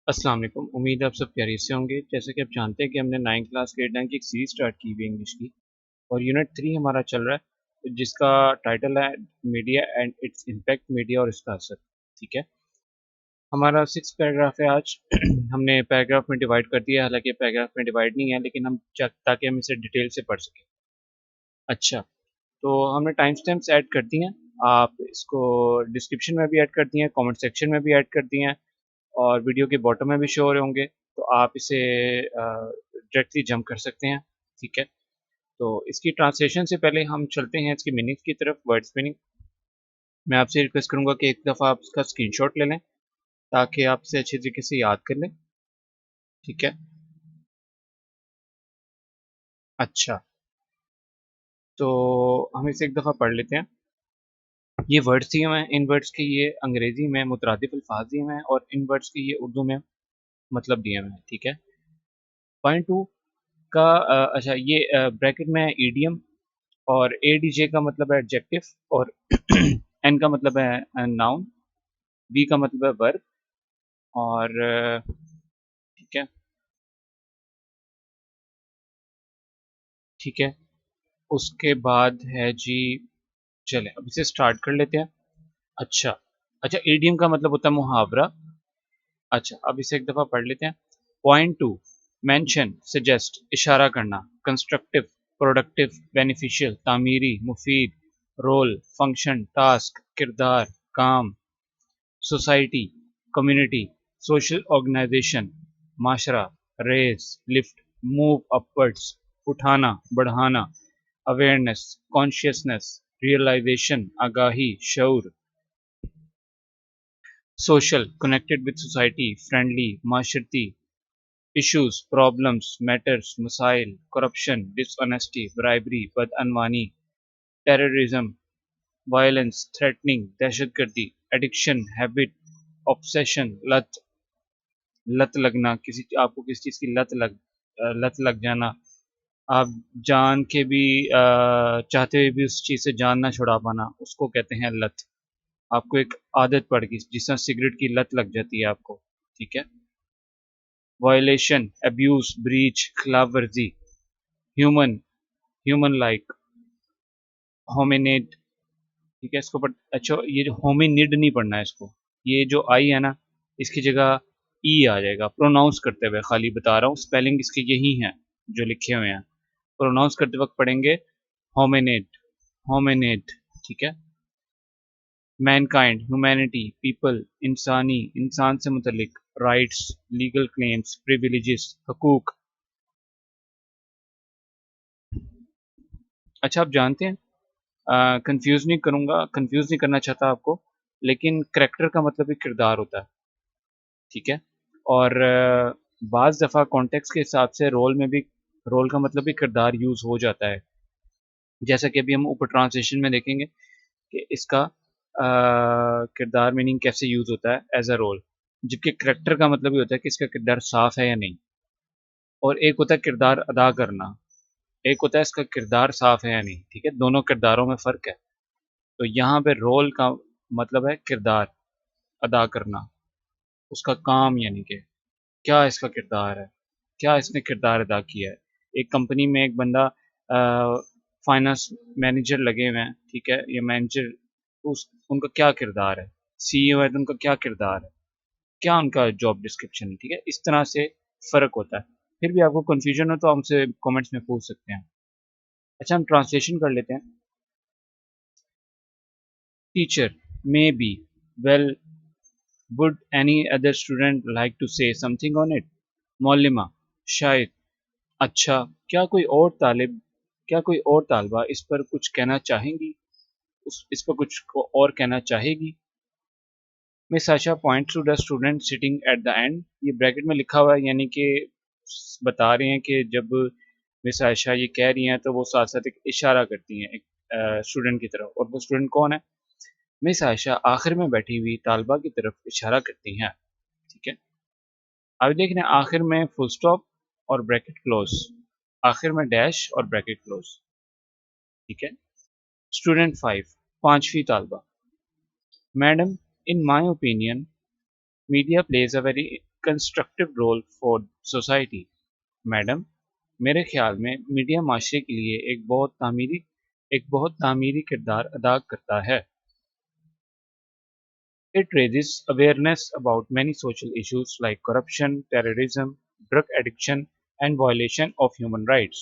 अस्सलाम वालेकुम। उम्मीद है आप सब खैरियत से होंगे। जैसे कि आप जानते हैं कि हमने 9 क्लास ग्रेड 9 की एक सीरीज़ स्टार्ट की हुई है इंग्लिश की, और यूनिट 3 हमारा चल रहा है, जिसका टाइटल है media and its impact, media और इसका असर। ठीक है, हमारा 6 पैराग्राफ है आज। हमने पैराग्राफ में डिवाइड कर दिया है, हालांकि पैराग्राफ में डिवाइड नहीं है, लेकिन ताकि हम इसे डिटेल से पढ़ सकें। अच्छा, तो हमने टाइम स्टैम्प्स ऐड कर दी हैं। आप इसको डिस्क्रिप्शन में भी ऐड कर दिए हैं, कमेंट सेक्शन में भी ऐड कर दिए हैं, और वीडियो के बॉटम में भी शो हो रहे होंगे, तो आप इसे डायरेक्टली जंप कर सकते हैं। ठीक है, तो इसकी ट्रांसलेशन से पहले हम चलते हैं इसकी मीनिंग की तरफ, वर्ड्स मीनिंग। मैं आपसे रिक्वेस्ट करूंगा कि एक दफ़ा आप इसका स्क्रीनशॉट ले लें ताकि आप इसे अच्छी तरीके से याद कर लें। ठीक है, अच्छा, तो हम इसे एक दफ़ा पढ़ लेते हैं। ये वर्ड्स दिए हुए हैं, इन वर्ड्स के ये अंग्रेजी में मुतरादिफ अल्फाज दिए हुए हैं, और इन वर्ड्स के ये उर्दू में मतलब दिए हुए हैं। ठीक है, पॉइंट टू का अच्छा, ये ब्रैकेट में ईडियम, और एडीजे का मतलब है एडजेक्टिव, और एन का मतलब है नाउन, बी का मतलब है वर्ब, और ठीक है, ठीक है, उसके बाद है जी, चले अब इसे स्टार्ट कर लेते हैं। अच्छा, अच्छा, ईडियम का मतलब होता है मुहावरा। अच्छा, अब इसे एक दफ़ा पढ़ लेते हैं। पॉइंट टू, मेंशन, सजेस्ट, इशारा करना, कंस्ट्रक्टिव, प्रोडक्टिव, बेनिफिशियल, तामीरी, मुफीद, रोल, फंक्शन, टास्क, किरदार, काम, सोसाइटी, कम्युनिटी, सोशल ऑर्गेनाइजेशन, माशरा, रेस, लिफ्ट, मूव अपवर्ड्स, उठाना, बढ़ाना, अवेयरनेस, कॉन्शियसनेस, रियलाइजेशन, आगाही, शऊर, social, connected with society, friendly, माशरती, इश्यूज, प्रॉब्लम्स, मैटर्स, मसाइल, करप्शन, डिसऑनेस्टी, ब्राइबरी, बदअनवानी, टेररिज्म, वायलेंस, थ्रेटनिंग, दहशतगर्दी, एडिक्शन, हैबिट, ऑब्सेशन, लत, लत लगना, किसी आपको किसी चीज़ की लत लग जाना, आप जान के भी चाहते हुए भी उस चीज़ से जान ना छुड़ा पाना, उसको कहते हैं लत। आपको एक आदत पड़ गई, जिस तरह सिगरेट की लत लग जाती है आपको। ठीक है, वायलेशन, अब्यूज, ब्रीच, खिलाफ वर्जी, ह्यूमन, ह्यूमन लाइक, होमिनेट। ठीक है, इसको अच्छा, ये जो होमिनिड नहीं पढ़ना है इसको, ये जो आई है ना, इसकी जगह ई आ जाएगा। प्रोनाउंस करते हुए खाली बता रहा हूँ, स्पेलिंग इसके यही हैं जो लिखे हुए हैं। प्रोनाउंस करते वक्त पढ़ेंगे होमिनेट, होमिनेट। ठीक है, मैनकाइंड, ह्यूमैनिटी, पीपल, इंसानी, इंसान से मुतलिक, राइट्स, लीगल क्लेम्स, प्रिविलेजेस, हकूक। अच्छा, आप जानते हैं, कंफ्यूज नहीं करूंगा, कंफ्यूज नहीं करना चाहता आपको, लेकिन करेक्टर का मतलब भी किरदार होता है। ठीक है, और बाज़ दफ़ा कॉन्टेक्स्ट के हिसाब से रोल में भी, रोल का मतलब भी किरदार यूज़ हो जाता है। जैसा कि अभी हम ऊपर ट्रांसलेशन में देखेंगे कि इसका किरदार मीनिंग कैसे यूज़ होता है एज अ रोल, जबकि करेक्टर का मतलब ये होता है कि इसका किरदार साफ है या नहीं। और एक होता है किरदार अदा करना, एक होता है इसका किरदार साफ है या नहीं। ठीक है, दोनों किरदारों में फ़र्क है। तो यहाँ पे रोल का मतलब है किरदार अदा करना, उसका काम, यानी कि क्या इसका किरदार है, क्या इसने किरदार अदा किया है। एक कंपनी में एक बंदा फाइनेंस मैनेजर लगे हुए हैं, ठीक है, या मैनेजर, उस उनका क्या किरदार है। सीईओ है तो उनका क्या किरदार है, क्या उनका जॉब डिस्क्रिप्शन है। ठीक है, इस तरह से फ़र्क होता है। फिर भी आपको कन्फ्यूजन हो तो हमसे कमेंट्स में पूछ सकते हैं। अच्छा, हम ट्रांसलेशन कर लेते हैं। Teacher, may be, well, would any other student like to say something on it. मौलिमा, शायद, अच्छा, क्या कोई और तालिब, क्या कोई और तालबा इस पर कुछ कहना चाहेंगी, इस पर कुछ और कहना चाहेगी। Miss Asha points to the student sitting at the end, ये ब्रैकेट में लिखा हुआ है, यानी कि बता रहे हैं कि जब मिस आयशा ये कह रही हैं तो वो साथ साथ एक इशारा करती हैं एक स्टूडेंट की तरफ, और वो स्टूडेंट कौन है। मिस आयशा आखिर में बैठी हुई तालबा की तरफ इशारा करती हैं। ठीक है, अब देख रहे हैं आखिर में फुल स्टॉप और ब्रैकेट क्लोज, आखिर में डैश और ब्रैकेट क्लोज। ठीक है, स्टूडेंट 5, पांचवी तालबा, madam, in my opinion, media plays a very constructive role for society. Madam, मेरे ख्याल में मीडिया माशरे के लिए एक बहुत तामीरी किरदार अदा करता है। It raises awareness about many social issues like corruption, terrorism, drug addiction, and violation of human rights.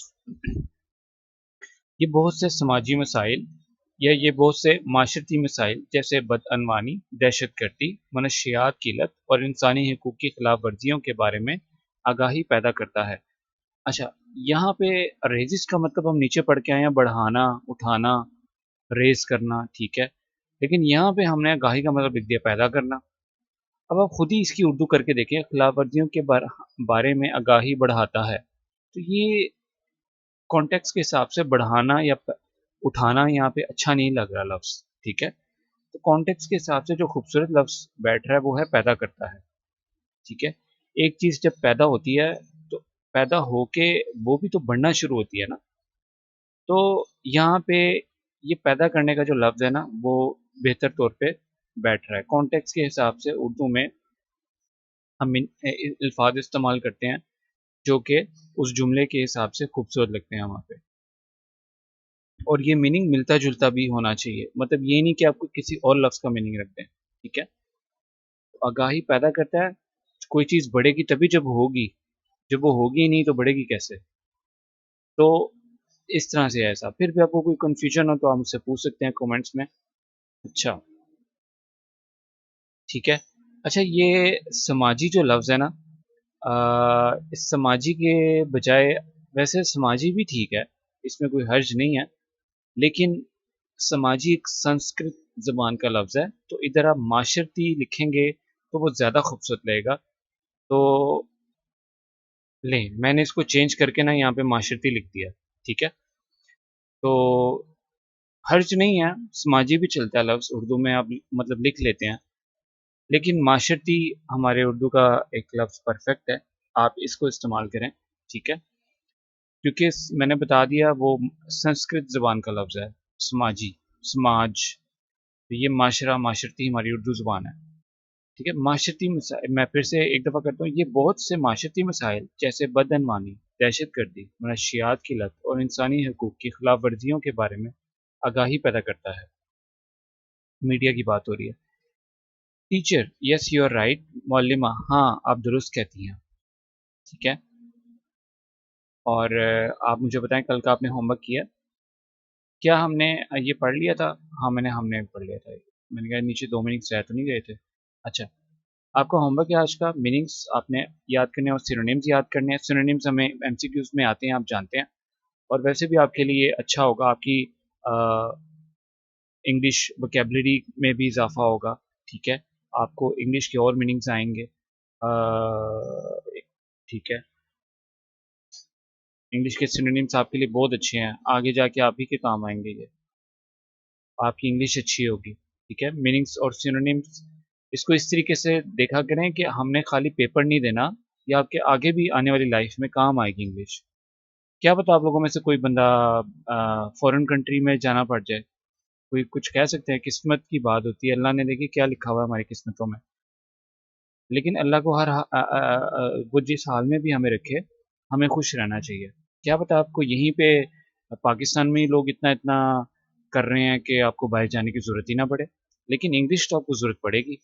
ये बहुत से समाजी मसाइल या ये बहुत से माशरती मसाइल जैसे बदअनवानी, दहशतगर्दी, मनशियात की लत और इंसानी हकूक़ की खिलाफ वर्जियों के बारे में आगाही पैदा करता है। अच्छा, यहाँ पे रेजिस का मतलब हम नीचे पढ़ के आए हैं बढ़ाना, उठाना, रेज़ करना, ठीक है। लेकिन यहाँ पे हमने आगाही का मतलब लिख दिया पैदा करना। अब आप खुद ही इसकी उर्दू करके देखें, खिलाफ वर्जियों के बारे में आगाही बढ़ाता है। तो ये कॉन्टेक्स्ट के हिसाब से बढ़ाना या उठाना यहाँ पे अच्छा नहीं लग रहा लफ्ज़, ठीक है। तो कॉन्टेक्स्ट के हिसाब से जो खूबसूरत लफ्ज़ बैठ रहा है वो है पैदा करता है, ठीक है। एक चीज़ जब पैदा होती है तो पैदा होके वो भी तो बढ़ना शुरू होती है ना। तो यहाँ पे ये पैदा करने का जो लफ्ज़ है ना वो बेहतर तौर पे बैठ रहा है। कॉन्टेक्स्ट के हिसाब से उर्दू में हम अल्फाज इस्तेमाल करते हैं जो कि उस जुमले के हिसाब से खूबसूरत लगते हैं वहाँ पे। और ये मीनिंग मिलता जुलता भी होना चाहिए, मतलब ये नहीं कि आपको किसी और लफ्ज़ का मीनिंग रख दें, ठीक है। तो आगाही पैदा करता है, कोई चीज़ बढ़ेगी तभी जब होगी, जब वो होगी ही नहीं तो बढ़ेगी कैसे। तो इस तरह से है ऐसा। फिर भी आपको कोई कन्फ्यूजन हो तो आप मुझसे पूछ सकते हैं कमेंट्स में। अच्छा, ठीक है। अच्छा, ये समाजी जो लफ्ज़ है ना, इस समाजी के बजाय वैसे समाजी भी ठीक है, इसमें कोई हर्ज नहीं है, लेकिन समाजी एक संस्कृत ज़बान का लफ्ज़ है, तो इधर आप माशरती लिखेंगे तो वो ज़्यादा खूबसूरत लगेगा। तो लें, मैंने इसको चेंज करके ना यहाँ पे माशरती लिख दिया, ठीक है। तो हर्ज नहीं है, समाजी भी चलता है लफ्ज़, उर्दू में आप मतलब लिख लेते हैं। लेकिन माशरती हमारे उर्दू का एक लफ्ज़ परफेक्ट है, आप इसको इस्तेमाल करें, ठीक है। क्योंकि मैंने बता दिया वो संस्कृत ज़बान का लफ्ज़ है, समाजी, समाज। तो ये माशरा, माशरती हमारी उर्दू ज़ुबान है, ठीक है। माशरती मसाइल मैं फिर से एक दफ़ा करता हूँ, ये बहुत से माशरती मसाइल जैसे बदअनवानी, दहशतगर्दी, मनशियात की लत और इंसानी हकूक़ की खिलाफ वर्जियों के बारे में आगाही पैदा करता है। मीडिया की बात हो रही है। Teacher, yes you are right. मौलिमा, हाँ आप दुरुस्त कहती हैं, ठीक है। और आप मुझे बताएं कल का आपने होमवर्क किया? क्या हमने ये पढ़ लिया था? हाँ, हमने पढ़ लिया था। मैंने कहा नीचे 2 मीनिंग्स रह तो नहीं गए थे? अच्छा, आपका होमवर्क है आज का, मीनिंग्स आपने याद करने और सिनोनिम्स याद करने हैं। सिनोनिम्स हमें एमसीक्यूज़ में आते हैं, आप जानते हैं। और वैसे भी आपके लिए अच्छा होगा, आपकी अ, इंग्लिश वोकैब्युलरी में भी इज़ाफ़ा होगा, ठीक है। आपको इंग्लिश के और मीनिंग्स आएँगे। ठीक है। इंग्लिश के सिनोनिम्स आपके लिए बहुत अच्छे हैं, आगे जाके आप ही के काम आएँगे ये। आपकी इंग्लिश अच्छी होगी, ठीक है। मीनिंग्स और सिनोनिम्स इसको इस तरीके से देखा करें कि हमने खाली पेपर नहीं देना, ये आपके आगे भी आने वाली लाइफ में काम आएगी इंग्लिश। क्या पता आप लोगों में से कोई बंदा फॉरेन कंट्री में जाना पड़ जाए, कोई कुछ कह सकते हैं, किस्मत की बात होती है, अल्लाह ने देखिए क्या लिखा हुआ है हमारी किस्मतों में। लेकिन अल्लाह को वो जिस हाल में भी हमें रखे, हमें खुश रहना चाहिए। क्या पता आपको यहीं पे पाकिस्तान में ही लोग इतना-इतना कर रहे हैं कि आपको बाहर जाने की ज़रूरत ही ना पड़े। लेकिन इंग्लिश तो आपको ज़रूरत पड़ेगी,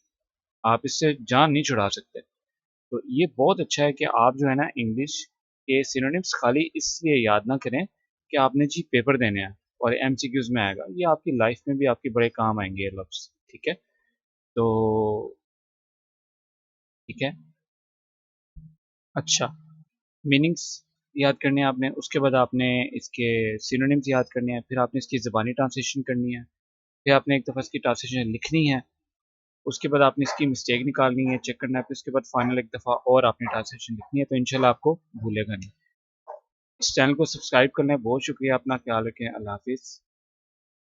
आप इससे जान नहीं छुड़ा सकते। तो ये बहुत अच्छा है कि आप जो है ना इंग्लिश के सिनोनिम्स खाली इसलिए याद ना करें कि आपने जी पेपर देने हैं और एमसीक्यूज़ में आएगा। ये आपकी लाइफ में भी आपके बड़े काम आएँगे ये लफ्ज़, ठीक है? तो ठीक है। अच्छा, मीनिंग्स याद करने हैं आपने, उसके बाद आपने इसके सिनोनिम्स याद करने हैं, फिर आपने इसकी ज़बानी ट्रांसलेशन करनी है, फिर आपने एक दफ़ा इसकी ट्रांसलेशन लिखनी है, उसके बाद आपने इसकी मिस्टेक निकालनी है, चेक करना है, फिर उसके बाद फाइनल एक दफ़ा और आपने ट्रांसलेशन लिखनी है, तो इंशाल्लाह आपको भूलेगा नहीं। इस चैनल को सब्सक्राइब करना है, बहुत शुक्रिया, अपना ख्याल रखें, अल्लाह हाफ़िज़।